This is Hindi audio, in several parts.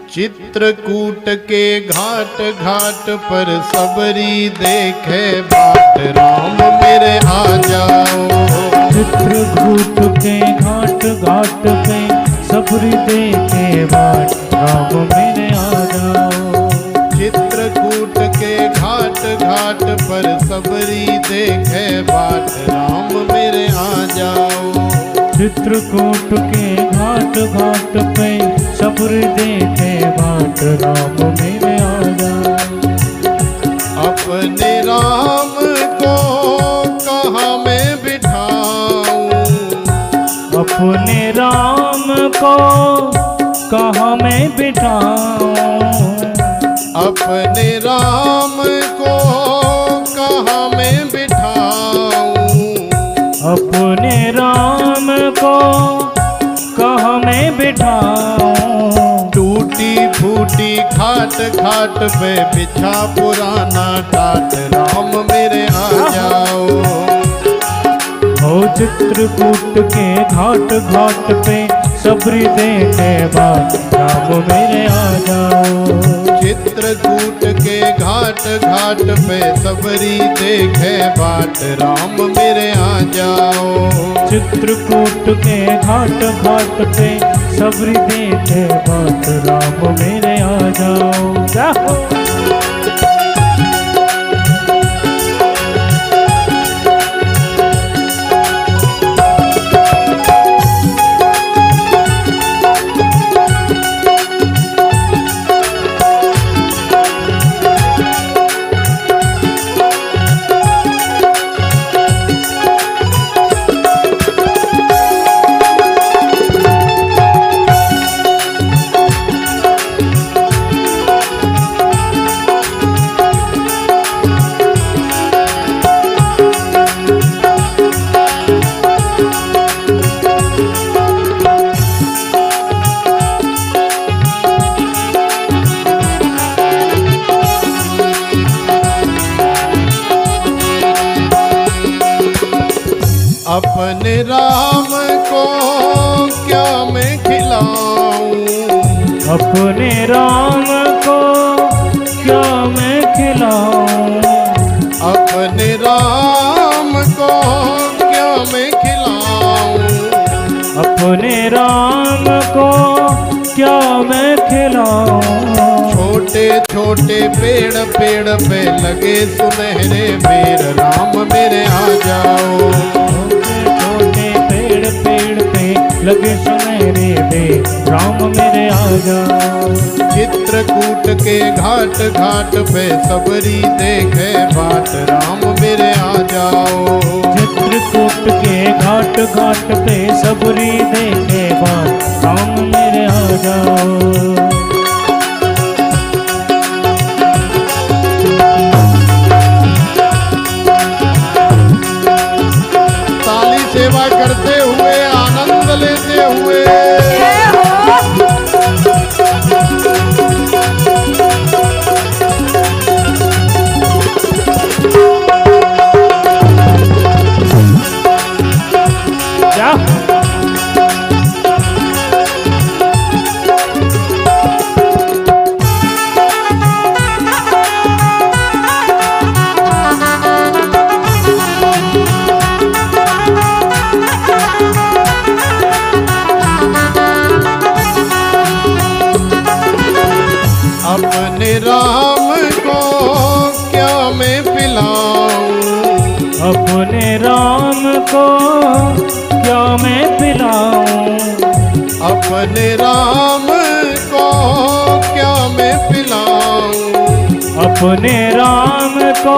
चित्रकूट के घाट घाट पर सबरी देखे बाट, राम मेरे आ जाओ। चित्रकूट के घाट घाट पे सबरी देखे बाट, राम मेरे आ जाओ। चित्रकूट के घाट घाट पर सबरी देखे बाट, राम मेरे आ जाओ। चित्रकूट के घाट घाट पे सबरी देखे बाट, राम मेरे आ जाओ। अपने राम को कहाँ मैं बिठाऊं, अपने राम को कहाँ मैं बिठाऊं, अपने राम को कहाँ मैं बिठाऊं। अपने राम को कहाँ मैं बिठाऊं। टूटी फूटी खाट खाट पे बिछा पुराना टाट, राम मेरे आ जाओ। हो चित्रकूट के घाट घाट पे सबरी देखे बाट, राम मेरे आ जाओ। चित्रकूट के घाट घाट पे सबरी देखे बाट, राम मेरे आ जाओ। चित्रकूट के घाट घाट पे सबरी देखे बाट, राम मेरे आ जाओ। जाओ। अपने राम को क्या मैं खिलाऊं, अपने राम को क्या मैं खिलाऊं। अपने राम को क्या मैं खिलाऊं। अपने राम को क्या मैं खिलाऊं। छोटे छोटे पेड़ पेड़ पे लगे सुनहरे बेर, राम मेरे आ जाओ। छोटे पेड़ पेड़ पे लगे सुनहरे बेर, राम मेरे आ जाओ। चित्रकूट के घाट घाट पे सबरी देखे बाट, राम मेरे आ जाओ। चित्रकूट के घाट घाट पे सबरी देखे बाट, राम मेरे आ जाओ। सेवा करते हुए आनंद लेते हुए अपने राम को क्या मैं पिलाऊं। अपने राम को क्या मैं पिलाऊं। अपने राम को क्या मैं पिलाऊं। अपने राम को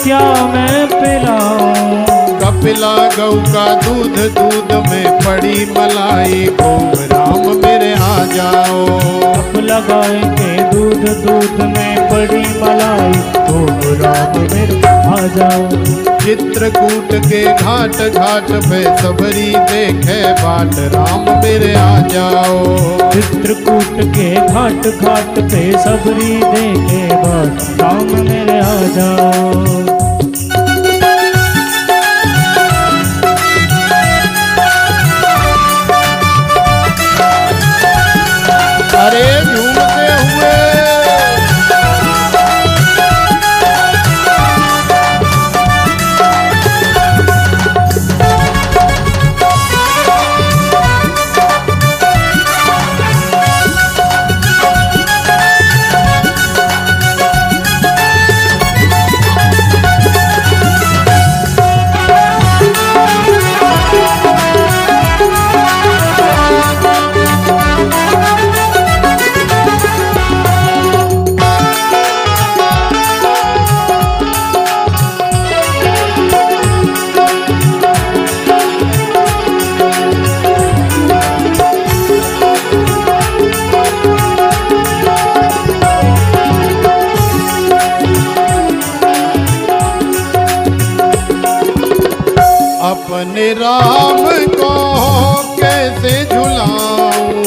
क्या मैं पिलाऊं। कपिला गौ का दूध दूध में पड़ी मलाई, खूब राम मेरे आ जाओ। कपिला गाय के दूध दूध में पड़ी मलाई, खूब राम मेरे आ जाओ। चित्रकूट के घाट घाट पे सबरी देखे बाट, राम मेरे आ जाओ। चित्रकूट के घाट घाट पे सबरी देखे बाट, राम मेरे आ जाओ। अरे झूम अपने राम को कैसे झुलाऊं,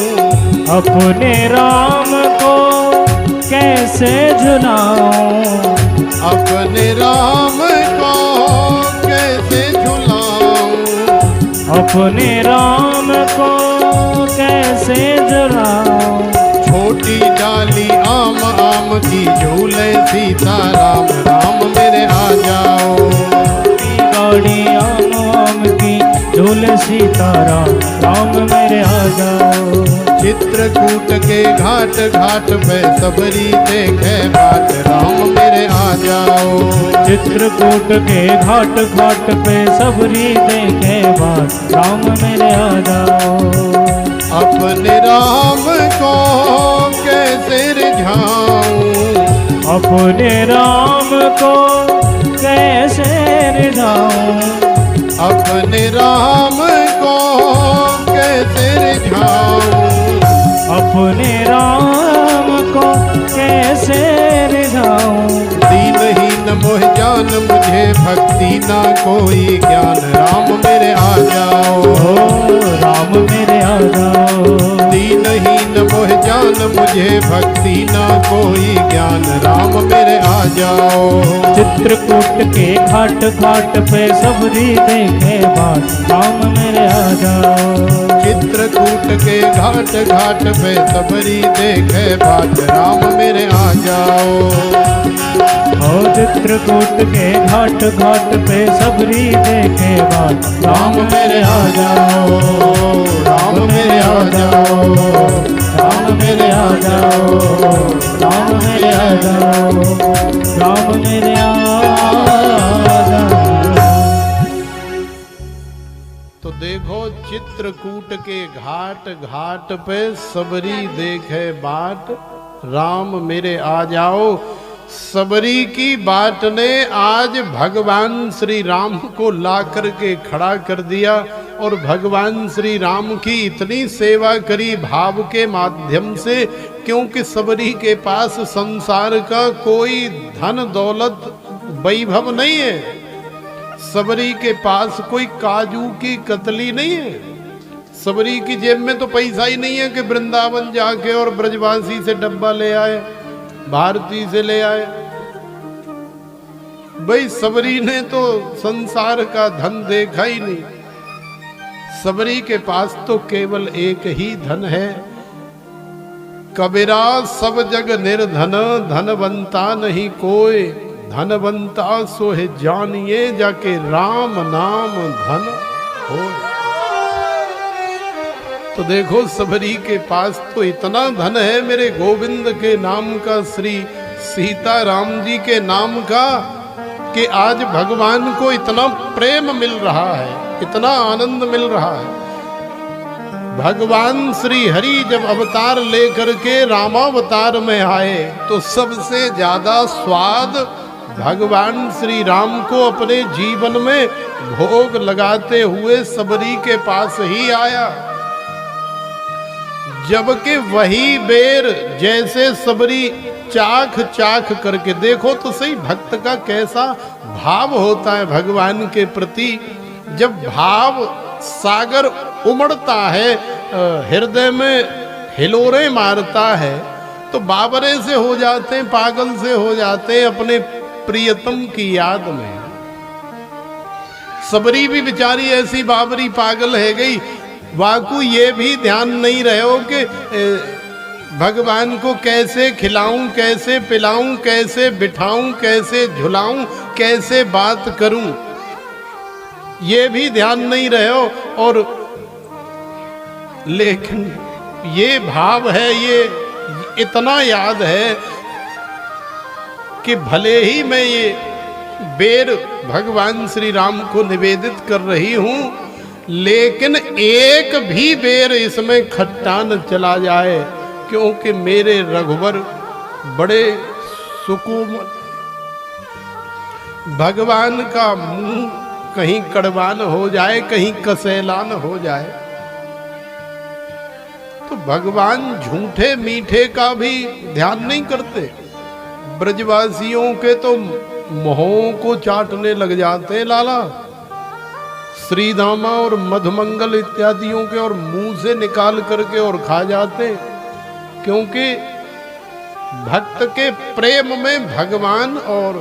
अपने राम को कैसे झुलाऊं, अपने राम को कैसे झुलाऊं, अपने राम को कैसे झुलाऊं। छोटी डाली आम आम की झूले सीताराम, राम मेरे आ जाओ। गाड़ी आम आम की झूले सीताराम, राम मेरे आ जाओ। चित्रकूट के घाट घाट पे सबरी देखे बाट, राम मेरे आ जाओ। चित्रकूट के घाट घाट पे सबरी देखे बाट, राम मेरे आ जाओ। अपने राम को कैसे रिझाऊं, अपने राम को कैसे रिझाऊं, अपने राम को कैसे रिझाऊं, अपने राम को कैसे रिझाऊं। दीनहीन मोह जान मुझे भक्ति ना कोई ज्ञान, राम मेरे आ जाओ। राम मेरे आ जाओ। दीनहीन मोह जान मुझे भक्ति ना कोई ज्ञान, राम मेरे आ जाओ। चित्रकूट के घाट घाट पे सबरी देखे बाट, राम मेरे आ जाओ। चित्रकूट के घाट घाट पे सबरी देखे बाट, राम मेरे आ जाओ। चित्रकूट के घाट घाट पे सबरी देखे बाट, राम मेरे आ जाओ। राम मेरे आ जाओ, राम मेरे आ जाओ, राम मेरे आ जाओ, राम मेरे आ जाओ। तो देखो चित्रकूट के घाट घाट पे सबरी देखे बाट, राम मेरे आ जाओ। सबरी की बाट ने आज भगवान श्री राम को ला करके खड़ा कर दिया और भगवान श्री राम की इतनी सेवा करी भाव के माध्यम से, क्योंकि सबरी के पास संसार का कोई धन दौलत वैभव नहीं है। सबरी के पास कोई काजू की कतली नहीं है। सबरी की जेब में तो पैसा ही नहीं है कि वृंदावन जाके और ब्रजवासी से डब्बा ले आए, भारती से ले आए। भाई सबरी ने तो संसार का धन देखा ही नहीं। सबरी के पास तो केवल एक ही धन है। कबीरा सब जग निर्धन, धनवंता नहीं कोई, धनवंता सो है जानिए जाके राम नाम धन हो। तो देखो सबरी के पास तो इतना धन है मेरे गोविंद के नाम का, श्री सीता राम जी के नाम का, कि आज भगवान को इतना प्रेम मिल रहा है, इतना आनंद मिल रहा है। भगवान श्री हरि जब अवतार लेकर के रामावतार में आए तो सबसे ज्यादा स्वाद भगवान श्री राम को अपने जीवन में भोग लगाते हुए सबरी के पास ही आया। जबकि वही बेर जैसे सबरी चाख चाख करके, देखो तो सही भक्त का कैसा भाव होता है भगवान के प्रति। जब भाव सागर उमड़ता है, हृदय में हिलोरे मारता है, तो बाबरे से हो जाते हैं, पागल से हो जाते हैं अपने प्रियतम की याद में। सबरी भी बेचारी ऐसी बाबरी पागल है गई। वाकू ये भी ध्यान नहीं रहे हो कि भगवान को कैसे खिलाऊं, कैसे पिलाऊं, कैसे बिठाऊं, कैसे झुलाऊं, कैसे बात करूं, ये भी ध्यान नहीं रहे हो। और लेकिन ये भाव है, ये इतना याद है कि भले ही मैं ये बेर भगवान श्री राम को निवेदित कर रही हूं, लेकिन एक भी बेर इसमें खट्टा न चला जाए, क्योंकि मेरे रघुवर बड़े सुकुम। भगवान का मुंह कहीं कड़वा न हो जाए, कहीं कसैला न हो जाए। तो भगवान झूठे मीठे का भी ध्यान नहीं करते। ब्रजवासियों के तो मोहों को चाटने लग जाते हैं लाला। श्रीदामा और मधुमंगल इत्यादियों के और मुंह से निकाल करके और खा जाते, क्योंकि भक्त के प्रेम में भगवान और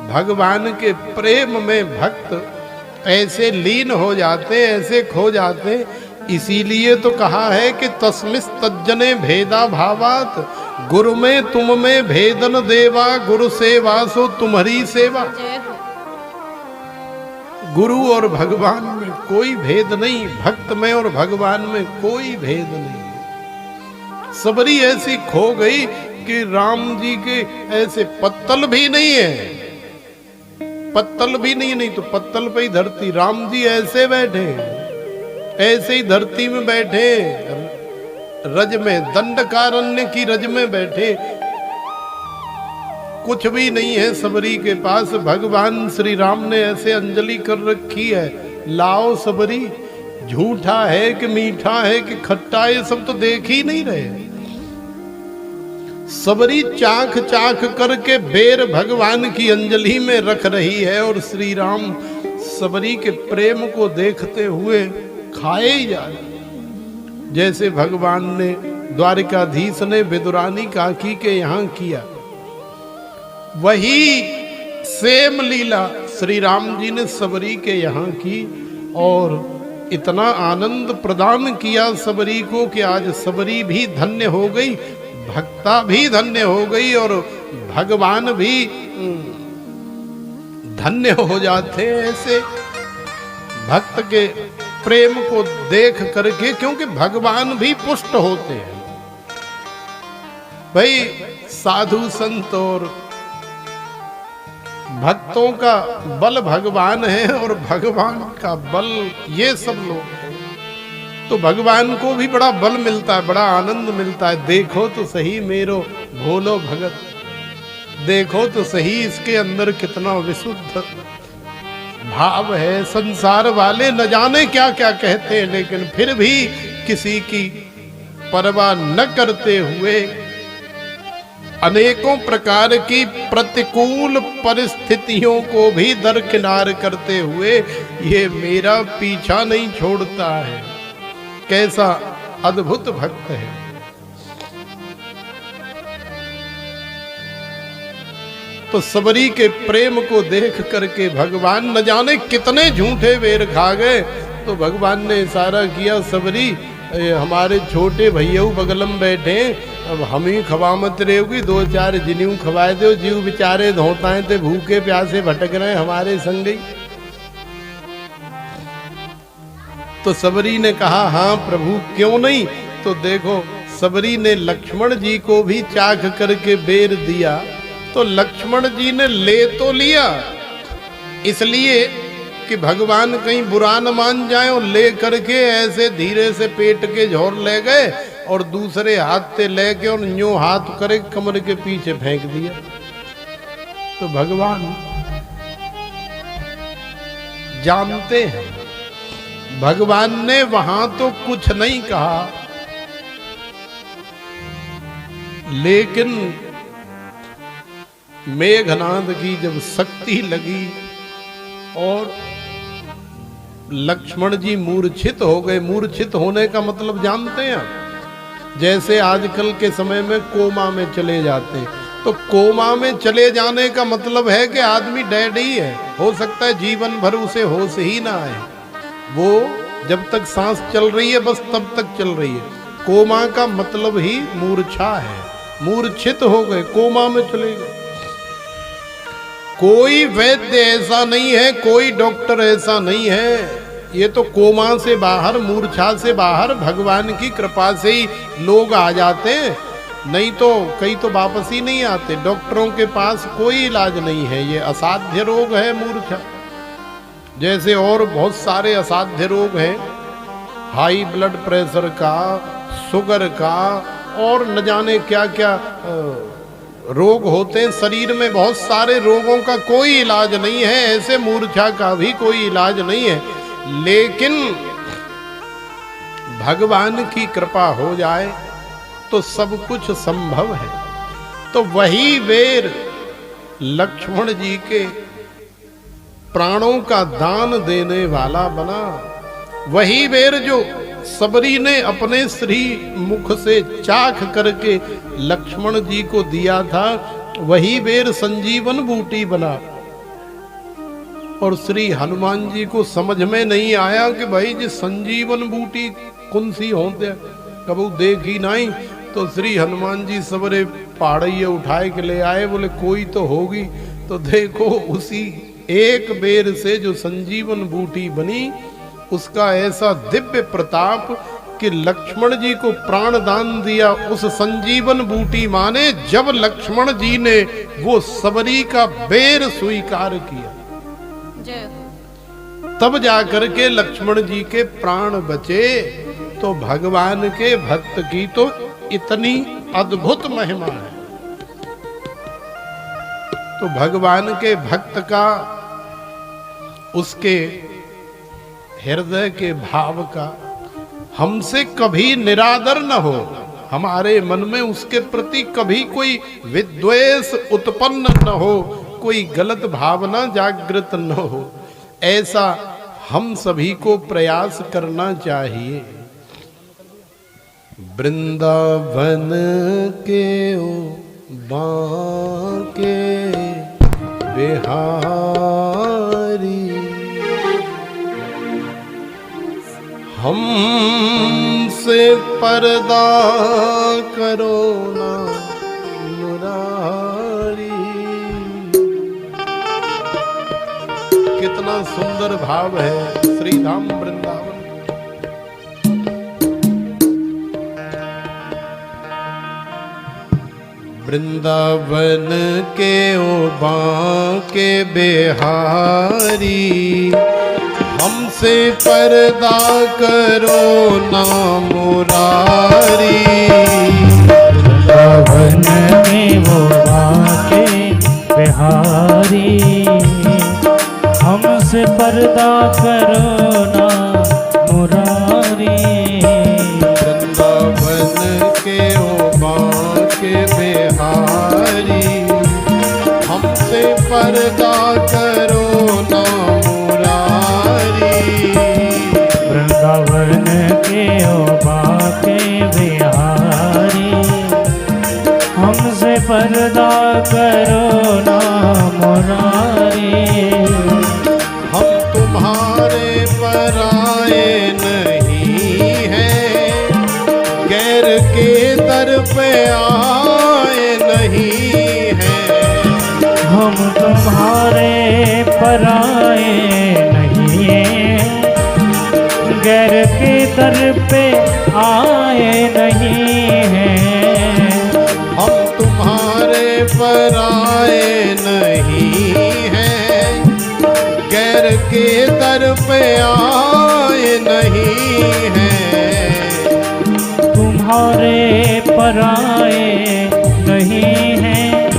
भगवान के प्रेम में भक्त ऐसे लीन हो जाते, ऐसे खो जाते। इसीलिए तो कहा है कि तस्मिस तज्जने भेदा भावात, गुरु में तुम में भेदन देवा, गुरु सेवा सो तुम्हारी सेवा। गुरु और भगवान में कोई भेद नहीं, भक्त में और भगवान में कोई भेद नहीं। सबरी ऐसी खो गई कि राम जी के ऐसे पत्तल भी नहीं है, पत्तल भी नहीं तो पत्तल पे ही धरती। राम जी ऐसे बैठे, ऐसे ही धरती में बैठे, रज में, दंडकारण्य की रज में बैठे, कुछ भी नहीं है सबरी के पास। भगवान श्री राम ने ऐसे अंजलि कर रखी है, लाओ सबरी, झूठा है कि मीठा है कि खट्टा, ये सब तो देख ही नहीं रहे। सबरी चाख चाख करके बेर भगवान की अंजलि में रख रही है और श्री राम सबरी के प्रेम को देखते हुए खाए ही जा रहे। जैसे भगवान ने द्वारिकाधीश ने विदुरानी काकी के यहाँ किया, वही सेम लीला श्री राम जी ने सबरी के यहाँ की और इतना आनंद प्रदान किया सबरी को कि आज सबरी भी धन्य हो गई, भक्ता भी धन्य हो गई और भगवान भी धन्य हो जाते हैं ऐसे भक्त के प्रेम को देख करके, क्योंकि भगवान भी पुष्ट होते हैं। भाई साधु संत और भक्तों का बल भगवान है और भगवान का बल ये सब लोग हैं, तो भगवान को भी बड़ा बल मिलता है, बड़ा आनंद मिलता है। देखो तो सही मेरो भोलो भगत, देखो तो सही इसके अंदर कितना विशुद्ध भाव है। संसार वाले न जाने क्या क्या कहते हैं, लेकिन फिर भी किसी की परवाह न करते हुए अनेकों प्रकार की प्रतिकूल परिस्थितियों को भी दरकिनार करते हुए ये मेरा पीछा नहीं छोड़ता है। कैसा अद्भुत भक्त है। तो सबरी के प्रेम को देख करके भगवान न जाने कितने झूठे बेर खा गए। तो भगवान ने इशारा किया, सबरी हमारे छोटे भैया बगल में बैठे, अब हम ही खवा मत रहेगी, दो चार जिन्यू खवाए दो, जीव बेचारे धोताएं थे, भूखे प्यासे भटक रहे हमारे संग ही। तो सबरी ने कहा, हाँ प्रभु क्यों नहीं। तो देखो सबरी ने लक्ष्मण जी को भी चाख करके बेर दिया, तो लक्ष्मण जी ने ले तो लिया इसलिए कि भगवान कहीं बुरा न मान जाए, और ले करके ऐसे धीरे से पेट के झोर ले गए और दूसरे हाथ से लेके और यूं हाथ करे कमर के पीछे फेंक दिया। तो भगवान जानते हैं, भगवान ने वहां तो कुछ नहीं कहा, लेकिन मेघनाद की जब शक्ति लगी और लक्ष्मण जी मूर्छित हो गए। मूर्छित होने का मतलब जानते हैं आप, जैसे आजकल के समय में कोमा में चले जाते हैं, तो कोमा में चले जाने का मतलब है कि आदमी डेड ही है, हो सकता है जीवन भर उसे होश ही ना आए, वो जब तक सांस चल रही है बस तब तक चल रही है। कोमा का मतलब ही मूर्छा है, मूर्छित हो गए, कोमा में चले गए। कोई वैद्य ऐसा नहीं है, कोई डॉक्टर ऐसा नहीं है, ये तो कोमा से बाहर, मूर्छा से बाहर भगवान की कृपा से ही लोग आ जाते हैं, नहीं तो कई तो वापस ही नहीं आते। डॉक्टरों के पास कोई इलाज नहीं है, ये असाध्य रोग है मूर्छा। जैसे और बहुत सारे असाध्य रोग हैं, हाई ब्लड प्रेशर का, शुगर का और न जाने क्या क्या रोग होते हैं शरीर में। बहुत सारे रोगों का कोई इलाज नहीं है, ऐसे मूर्छा का भी कोई इलाज नहीं है, लेकिन भगवान की कृपा हो जाए तो सब कुछ संभव है। तो वही बेर लक्ष्मण जी के प्राणों का दान देने वाला बना। वही बेर जो सबरी ने अपने श्री मुख से चाख करके लक्ष्मण जी को दिया था, वही बेर संजीवन बूटी बना। और श्री हनुमान जी को समझ में नहीं आया कि भाई जी संजीवन बूटी कौन सी होते, कबू देखी नहीं। तो श्री हनुमान जी सबरे पहाड़िए उठाए के ले आए, बोले कोई तो होगी। तो देखो उसी एक बेर से जो संजीवन बूटी बनी, उसका ऐसा दिव्य प्रताप कि लक्ष्मण जी को प्राण दान दिया उस संजीवन बूटी माने, जब लक्ष्मण जी ने वो सबरी का बेर स्वीकार किया तब जाकर के लक्ष्मण जी के प्राण बचे। तो भगवान के भक्त की तो इतनी अद्भुत महिमा है। तो भगवान के भक्त का, उसके हृदय के भाव का हमसे कभी निरादर न हो, हमारे मन में उसके प्रति कभी कोई विद्वेष उत्पन्न न हो, कोई गलत भावना जागृत न हो, ऐसा हम सभी को प्रयास करना चाहिए। वृंदावन के ओ बांके बिहारी, हमसे पर्दा करो ना मुरारी। कितना सुंदर भाव है श्री धाम वृंदावन। वृंदावन के ओ बांके बिहारी, हमसे पर्दा करो ना मुरारी। वृंदावन में वो बांके बिहारी, हमसे पर्दा करो ना मुरारी। वृंदावन के ओ बांके बिहारी, हमसे पर्दा करो ना मुरारी। वृंदावन के ओ बांके बिहारी, हमसे पर्दा करो ना मुरारी। हम तुम्हारे पराए नहीं हैं, गैर के दर पे आए नहीं हैं। हम तुम्हारे पराए नहीं हैं, गैर के दर पे आए नहीं हैं। हम तुम्हारे पराए नहीं हैं, गैर के दर पे आए नहीं हैं। तुम्हारे पराए नहीं हैं,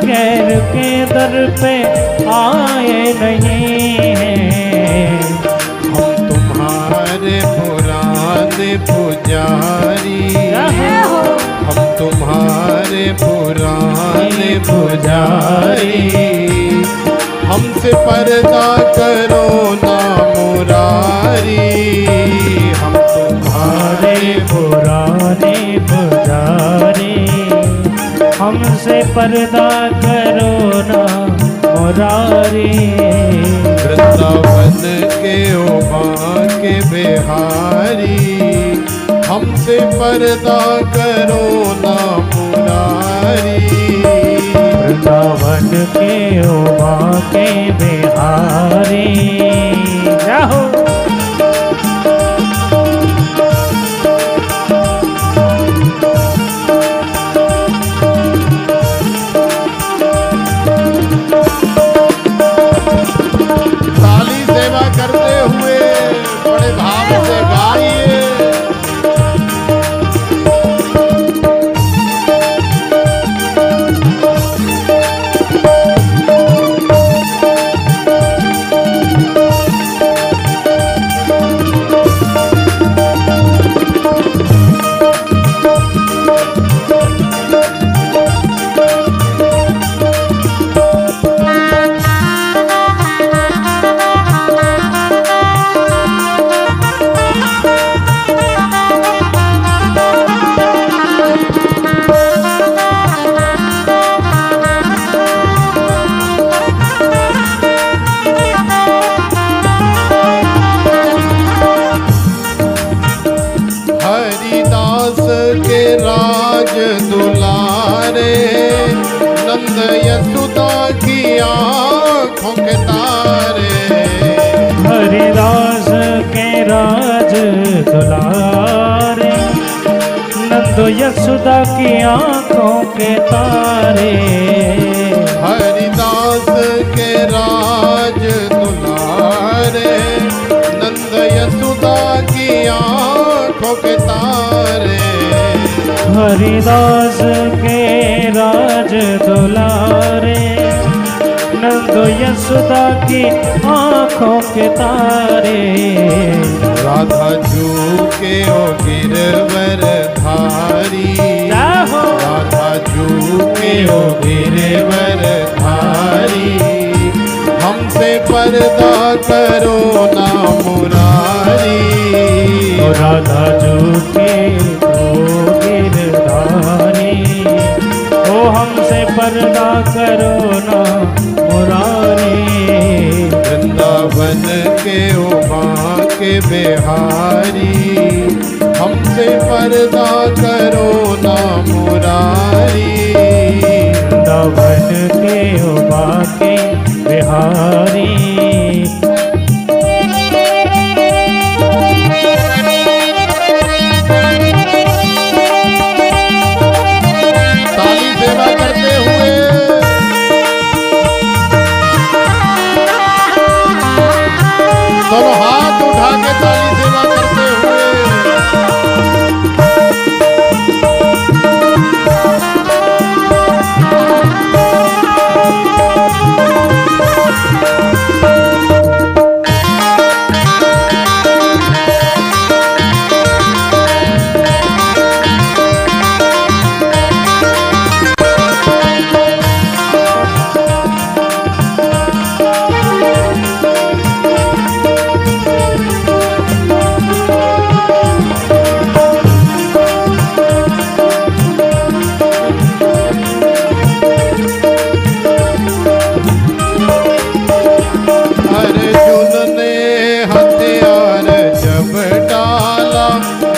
गैर के दर पे आए नहीं हैं। हम तुम्हारे पुराने पुजारी, हम तुम्हारे पुराने पुजारी। हमसे पर्दा करो ना मुरारी। हम तुम्हारे पुराने पुजारी, हमसे पर्दा करो ना मुरारी। वृंदावन के ओ बांके बिहारी, हमसे पर्दा करो ना मुरारी। वृंदावन के ओ बांके बिहारी, जाहो। ताली सेवा करते हुए बड़े भाव से गाइए। दुलारे, नंद यशोदा की आँखों के तारे। हरिदास के राज दुलारे, नंद यशोदा की आँखों के तारे। हरिदास के राज दुलारे, नंद यशोदा की आँखों के तारे। हरिदास के राज दुलारे, नंद यशोदा की आँखों के तारे। राधा जू के ओ गिरवर धारी, राधा जू के ओ गिरवर धारी। हमसे पर्दा करो ना मुरारी, राधा जू के ओ गिरधारी। ओ हमसे पर्दा करो ना मुरारी। वृंदावन के ओ बांके बिहारी, हमसे पर्दा करो ना मुरारी। वृंदावन के ओ बांके बिहारी। ताली सेवा करते हुए दोनों हाथ उठा के ताली सेवा करते हुए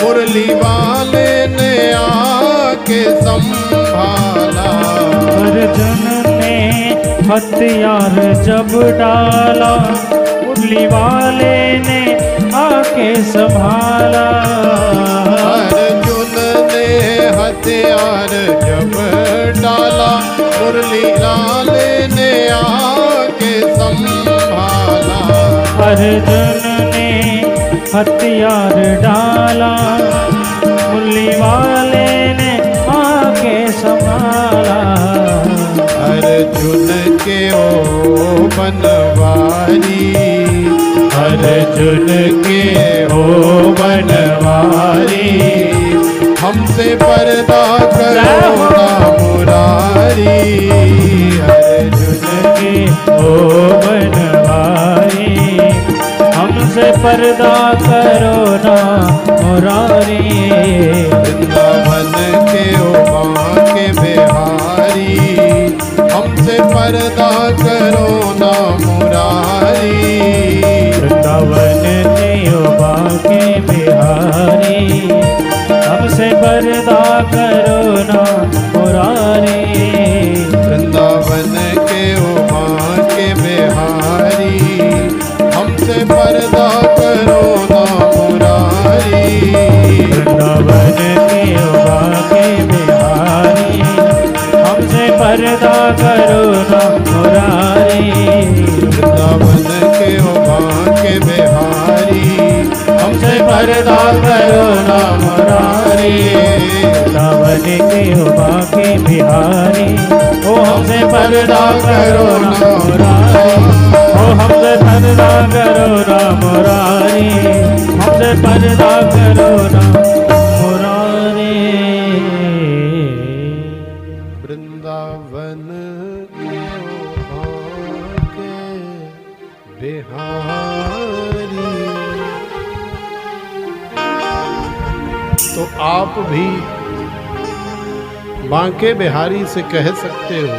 मुरली वाले ने आके संभाला। अर्जुन ने हथियार जब डाला, मुरली वाले ने आके संभाला। अर्जुन ने हथियार जब डाला, मुरली वाले ने आके संभाला। अर्जुन ने हथियार डाला, मुरली वाले ने आके संभाला। अर्जुन के ओ बनवारी, अर्जुन के ओ बनवारी। हमसे पर्दा करो ना मुरारी, अर्जुन के ओ बनवारी। हमसे पर्दा करो ना मुरारी। वृंदावन के ओ बांके बिहारी, हमसे पर्दा करो ना मुरारी। वृंदावन के ओ बांके बिहारी, हमसे पर्दा करो ना मुरारी। वृंदावन के ओ बांके बिहारी, हमसे पर्दा करो ना मुरारी। वृंदावन के ओ बांके बिहारी, हमसे पर्दा करो ना मुरारी। वृंदावन के ओ बांके बिहारी, हमसे पर्दा करो ना मुरारी। वृंदावन के ओ बांके बिहारी, ओ हमसे पर्दा करो ना मुरारी। ओ हमसे पर्दा करो ना मुरारी, हमसे पर्दा करो ना मुरारी। वृंदावन के ओ बांके बिहारी। तो आप भी बांके बिहारी से कह सकते हो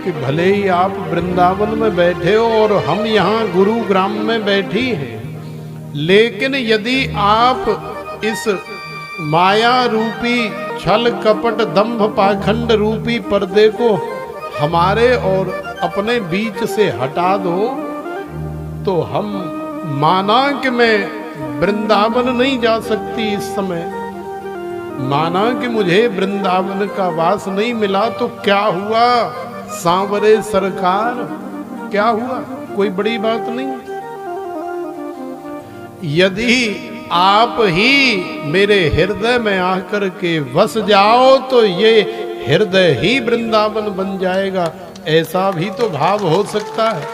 कि भले ही आप वृंदावन में बैठे हो और हम यहाँ गुरुग्राम में बैठी हैं, लेकिन यदि आप इस माया रूपी छल कपट दंभ पाखंड रूपी पर्दे को हमारे और अपने बीच से हटा दो, तो हम माना कि मैं वृंदावन नहीं जा सकती इस समय, माना कि मुझे वृंदावन का वास नहीं मिला, तो क्या हुआ सांवरे सरकार, क्या हुआ, कोई बड़ी बात नहीं। यदि आप ही मेरे हृदय में आकर के बस जाओ तो ये हृदय ही वृंदावन बन जाएगा, ऐसा भी तो भाव हो सकता है।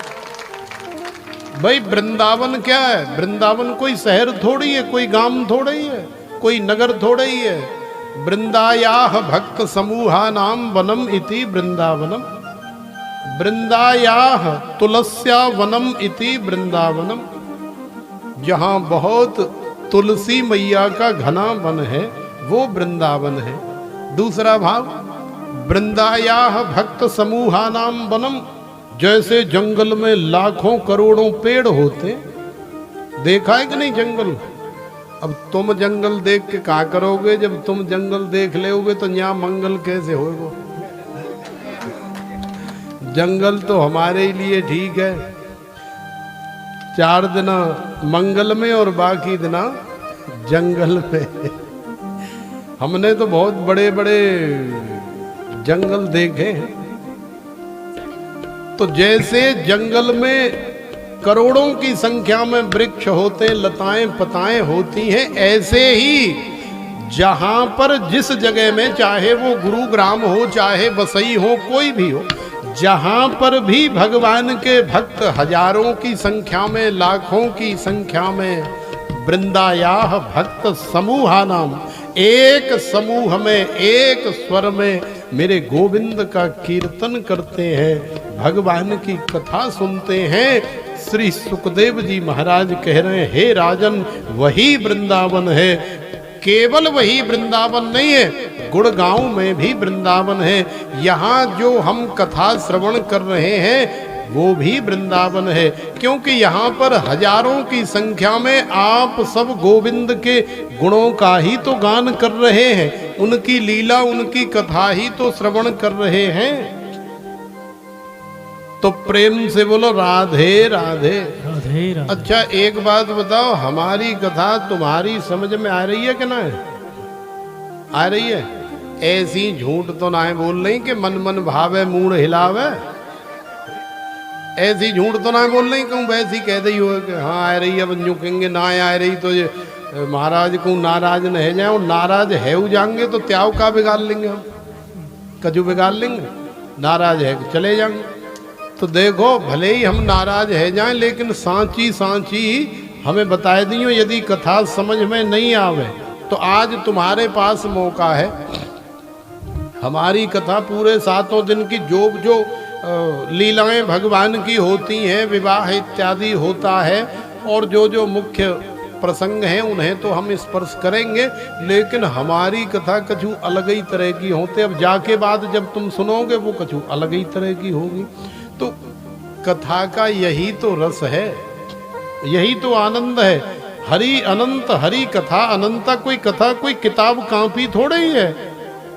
भाई वृंदावन क्या है? वृंदावन कोई शहर थोड़ी है, कोई गांव थोड़ी है, कोई नगर थोड़ा ही है। वृंदायाह भक्त समूहा नाम वनम इति वृंदावनम, वृंदायाह तुलस्या वनम इति वृंदावनम, जहां बहुत तुलसी मैया का घना वन है वो वृंदावन है। दूसरा भाव, वृंदायाह भक्त समूहा नाम वनम, जैसे जंगल में लाखों करोड़ों पेड़ होते, देखा है कि नहीं जंगल? अब तुम जंगल देख के क्या करोगे? जब तुम जंगल देख लेोगे तो यहाँ मंगल कैसे होगा? जंगल तो हमारे लिए ठीक है, 4 दिन मंगल में और बाकी दिन जंगल में। हमने तो बहुत बड़े बड़े जंगल देखे हैं। तो जैसे जंगल में करोड़ों की संख्या में वृक्ष होते, लताएं पताएं होती हैं, ऐसे ही जहां पर जिस जगह में, चाहे वो गुरुग्राम हो, चाहे बसई हो, कोई भी हो, जहां पर भी भगवान के भक्त हजारों की संख्या में, लाखों की संख्या में, वृंदायाह भक्त समूहा नाम, एक समूह में एक स्वर में मेरे गोविंद का कीर्तन करते हैं, भगवान की कथा सुनते हैं। श्री सुखदेव जी महाराज कह रहे हैं, हे राजन, वही वृंदावन है। केवल वही वृंदावन नहीं है, गुड़गांव में भी वृंदावन है। यहाँ जो हम कथा श्रवण कर रहे हैं वो भी वृंदावन है, क्योंकि यहाँ पर हजारों की संख्या में आप सब गोविंद के गुणों का ही तो गान कर रहे हैं, उनकी लीला, उनकी कथा ही तो श्रवण कर रहे हैं। तो प्रेम से बोलो राधे राधे राधे राधे। अच्छा एक बात बताओ, हमारी कथा तुम्हारी समझ में आ रही है कि ना? आ रही है? ऐसी झूठ तो ना बोल रही कि मन मन भावे मूड हिलावे, ऐसी झूठ तो ना बोल रही कहूँ वैसी कह दी हो कि हाँ आ रही है, बंजू कहेंगे ना आ रही तो ये महाराज को नाराज न है जाए, नाराज है जाएंगे तो त्याव का बिगाड़ लेंगे, हम कजू बिगाड़ लेंगे, नाराज है चले जाएंगे। तो देखो भले ही हम नाराज है जाएं, लेकिन सांची सांची हमें बताए दियो। यदि कथा समझ में नहीं आवे तो आज तुम्हारे पास मौका है। हमारी कथा पूरे 7 दिन की जो लीलाएं भगवान की होती हैं, विवाह इत्यादि होता है, और जो मुख्य प्रसंग हैं उन्हें तो हम स्पर्श करेंगे, लेकिन हमारी कथा कछु अलग ही तरह की होते। अब जाके बाद जब तुम सुनोगे वो कछु अलग ही तरह की होगी। तो कथा का यही तो रस है, यही तो आनंद है। हरि अनंत, हरि कथा अनंता। कोई कथा कोई किताब कापी थोड़े ही है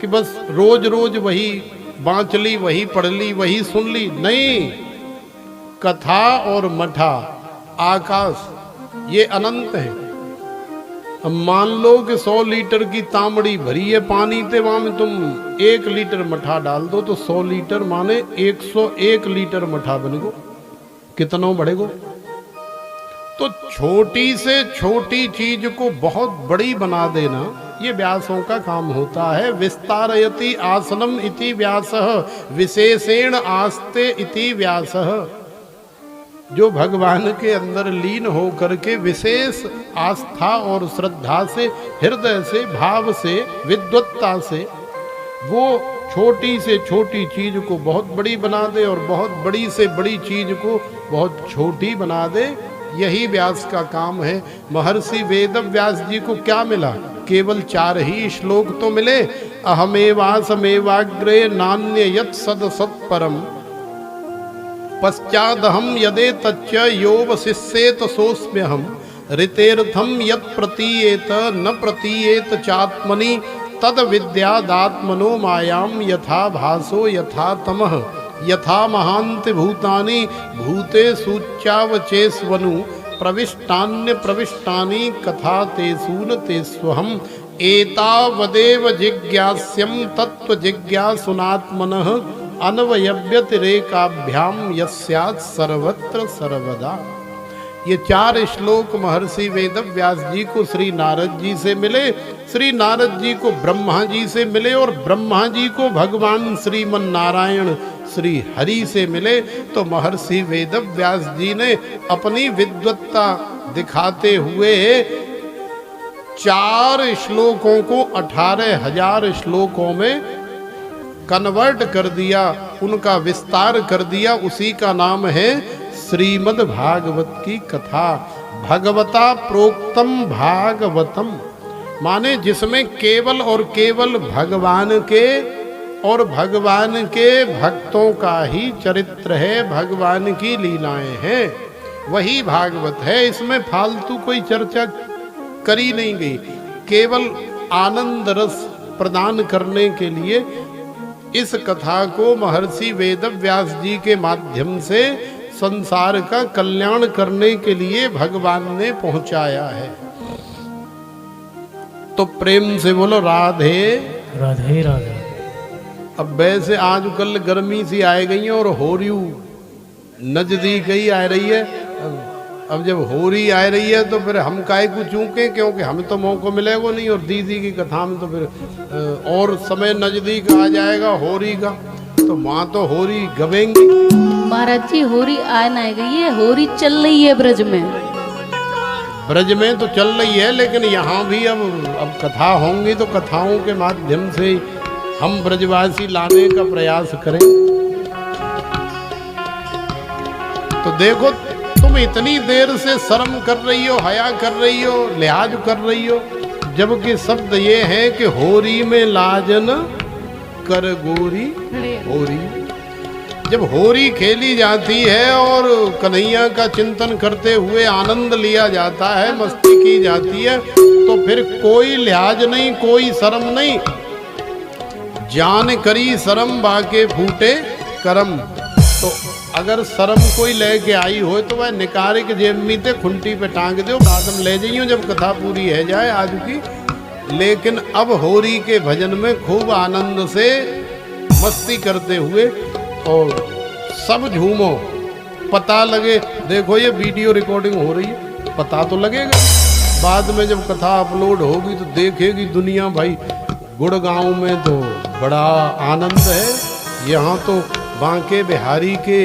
कि बस रोज रोज वही बाँच ली, वही पढ़ ली, वही सुन ली, नहीं। कथा और मठा, आकाश, ये अनंत है। अब मान लो कि 100 लीटर की तांबड़ी भरी है पानी ते, वहां में तुम 1 लीटर मठा डाल दो तो 100 लीटर माने 101 लीटर मठा बनेगो। कितना बढ़ेगो? तो छोटी से छोटी चीज को बहुत बड़ी बना देना ये व्यासों का काम होता है। विस्तारयति आसनम इति व्यासः, विशेषेण आस्ते इति व्यासः। जो भगवान के अंदर लीन हो करके विशेष आस्था और श्रद्धा से, हृदय से, भाव से, विद्वत्ता से वो छोटी से छोटी चीज को बहुत बड़ी बना दे और बहुत बड़ी से बड़ी चीज को बहुत छोटी बना दे, यही व्यास का काम है। महर्षि वेद व्यास जी को क्या मिला? केवल 4 ही श्लोक तो मिले। अहमेवासमेवाग्रे नान्य यत् सद सत्परम, पश्चादहम यदे तच्च योवशिष्येत सोस्म्यहम, ऋतेर्थम यत् प्रतीयेत न प्रतीयेत चात्मनि तद विद्यादात्मनो मायाम यथा भासो यथा तमः यथा महांति भूतानि भूते सूच्यावचेस्वनु प्रविष्टान्य प्रविष्टानि कथा तेसून तेस्वहम एतावदेव जिज्ञास्यम तत्व जिज्ञासुनात्मनः अन्वयव्यतिरेकाभ्याम यस्यात् सर्वत्र सर्वदा। ये 4 श्लोक महर्षि वेदव्यास जी को श्री नारद जी से मिले, श्री नारद जी को ब्रह्मा जी से मिले और ब्रह्मा जी को भगवान श्रीमन नारायण श्री हरि से मिले। तो महर्षि वेदव्यास जी ने अपनी विद्वत्ता दिखाते हुए 4 श्लोकों को 18,000 श्लोकों में कन्वर्ट कर दिया, उनका विस्तार कर दिया। उसी का नाम है श्रीमद् भागवत की कथा। भगवता प्रोक्तम भागवतम माने जिसमें केवल और केवल भगवान के और भगवान के भक्तों का ही चरित्र है, भगवान की लीलाएं हैं, वही भागवत है। इसमें फालतू कोई चर्चा करी नहीं गई, केवल आनंद रस प्रदान करने के लिए इस कथा को महर्षि वेदव्यास जी के माध्यम से संसार का कल्याण करने के लिए भगवान ने पहुंचाया है। तो प्रेम से बोलो राधे राधे राधे। अब वैसे आजकल गर्मी सी आ गई है और होरियू नजदीक ही आ रही है। अब जब होरी आ रही है तो फिर हम काहे को चूके, क्योंकि हमें तो मौका मिलेगा नहीं, और दीदी की कथा में तो फिर और समय नजदीक आ जाएगा होरी का, तो माँ तो होरी गवेंगी। महाराज जी होरी आ ना गई है, होरी चल रही है ब्रज में। ब्रज में तो चल रही है, लेकिन यहाँ भी अब कथा होंगी तो कथाओं के माध्यम से हम ब्रजवासी लाने का प्रयास करें। तो देखो तुम इतनी देर से शर्म कर रही हो, हया कर रही हो, लिहाज कर रही हो, जबकि शब्द ये है कि होरी में लाजन कर गोरी होरी। जब होरी खेली जाती है और कन्हैया का चिंतन करते हुए आनंद लिया जाता है, मस्ती की जाती है, तो फिर कोई लिहाज नहीं, कोई शर्म नहीं। जान करी शर्म बाके फूटे करम। तो अगर शर्म कोई लेके आई हो तो वह निकारे के जेब में ते खुंटी पे टांग दो, बाद में ले जाइयो जब कथा पूरी है जाए आज की। लेकिन अब होरी के भजन में खूब आनंद से मस्ती करते हुए और सब झूमो, पता लगे। देखो ये वीडियो रिकॉर्डिंग हो रही है, पता तो लगेगा। बाद में जब कथा अपलोड होगी तो देखेगी दुनिया, भाई गुड़गांव में तो बड़ा आनंद है, यहाँ तो बांके बिहारी के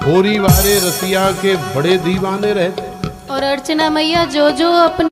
होरी वाले रसिया के बड़े दीवाने रहते। और अर्चना मैया जो अपने